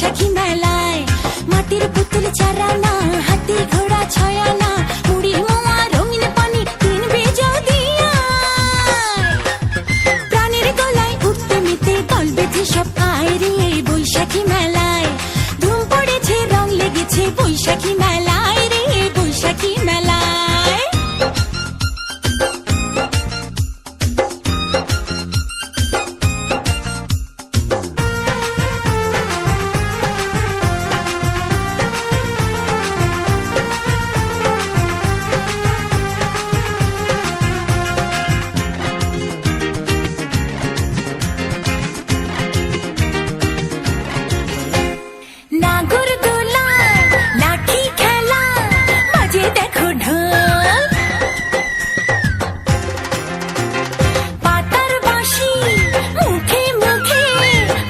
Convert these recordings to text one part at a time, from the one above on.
বৈশাখী মেলায় মাটির পুতুল চারানা হাতি ঘোড়া ছয়ানা মুড়ি মোয়া রঙিন পানি কিনবে যদি প্রাণের গলায় উঠতে মিতে দল বেঁধে সব আয় রে বৈশাখী মেলায় ধুম পড়েছে রং লেগেছে বৈশাখী মেলায় রে বৈশাখী মেলায়। নাগরদোলা লাঠি খেলা বাজে দেখো ঢোল পাতার বাঁশি মুখে মুখে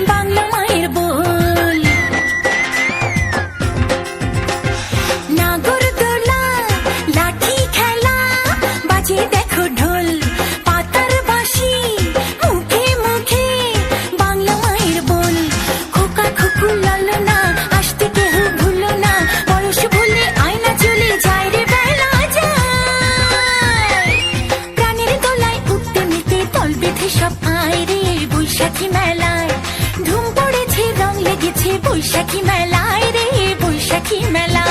বাংলা মায়ের বোল নাগরদোলা লাঠি খেলা বাজে দেখো ঢোল পাতার বাঁশি মুখে মুখে বাংলা মায়ের বোল খোকা খুকু লালনা আসতে কেহ ভুলো না বয়স ভুলে আয়না চলে যায় রে বেলা যায় প্রাণের গলায় উঠতে নিতে দল বেঁধে সব আয় রে বৈশাখী মেলায় ধুম পড়েছে রং লেগেছে বৈশাখী মেলায় রে বৈশাখী মেলায়।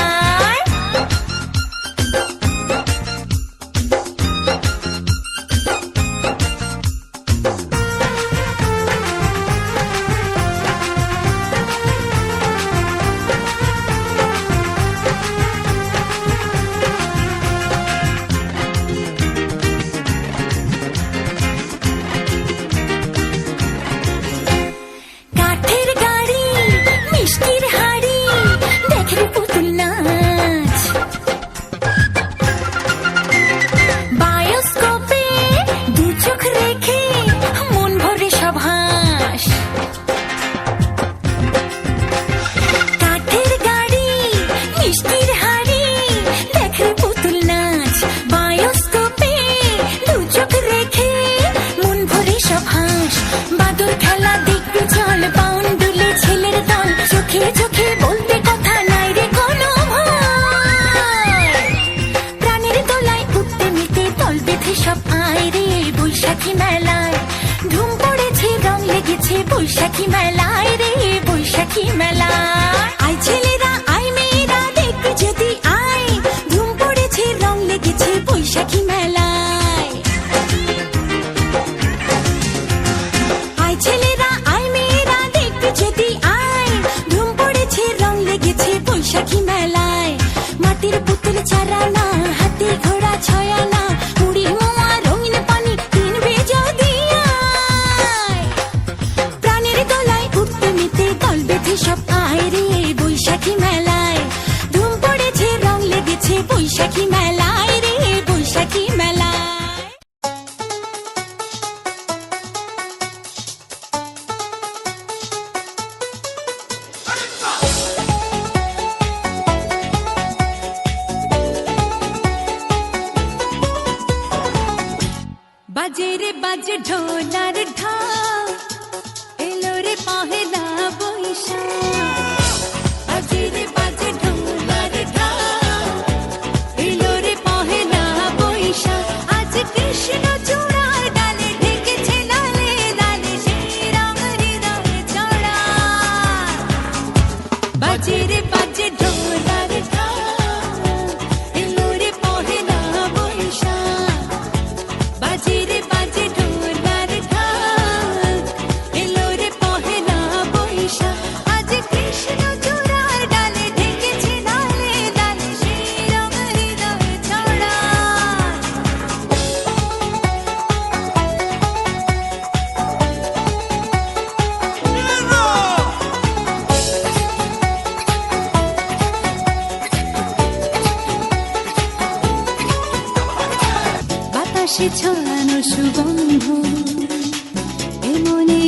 কাঠের গাড়ি মিষ্টির হাড়ি দেখে পুতুল নাচ বায়োস্কোপে দু চোখ রেখে মন ভরে সব হাস কাঠের গাড়ি মিষ্টির হাড়ি দেখে পুতুল নাচ বায়োস্কোপে দু চোখ রেখে মন ভরে সব হাস বাদর খেলা দেখবি চল বাউন দুলে ছেলের দল চোখে চোখে বলতে কথা নাই রে কোনো ভয় প্রাণের দোলায় উঠতে মিতে দল বেঁধে সব আয় রে বৈশাখী মেলায় ধুম পড়েছে রং লেগেছে বৈশাখী মেলায় রে বৈশাখী মেলায়। আয় ছেলেরা আয় মেয়েরা দেখবি যদি আয় ধুম পড়েছে রং লেগেছে বৈশাখী মেলায় আয় ছেলেরা আয় মেয়েরা দেখবি যদি আয় ধুম পড়েছে রং লেগেছে বৈশাখী মেলায় মাটির পুতুল চারানা হাতি ঘোড়া ছয়ানা মুড়ি মোয়া রঙিন পানি কিনবে যদি আয় প্রাণের গলায় উঠতে মিতে দল বেঁধে সব আয় রে বৈশাখী মেলায় ধুম পড়েছে রং লেগেছে বৈশাখী মেলায় রে বৈশাখী মেলায়। বাজে রে বাজে ঢোলার ঢাক এলো রে পহেলা বৈশাখ বাজে রে বাজে ঢোলার ঢাক এলো রে পহেলা বৈশাখ আজ কৃষ্ণ চূড়ার ডালে ঢেকেছে লালে লালে শ্রীরাম হৃদয়ে চড়া বাজে রে বাজে ঢোলার ঢাক এলো রে পহেলা বৈশাখ বাজে রে বাজে ঢোলার ঢাক এলো রে পহেলা বৈশাখ আজ কৃষ্ণ চূড়ার ডালে ঢেকেছে লালে লালে শ্রীরাম হৃদয়ে চড়া বাতাসে ছড়ানো সুগন্ধ এ মনে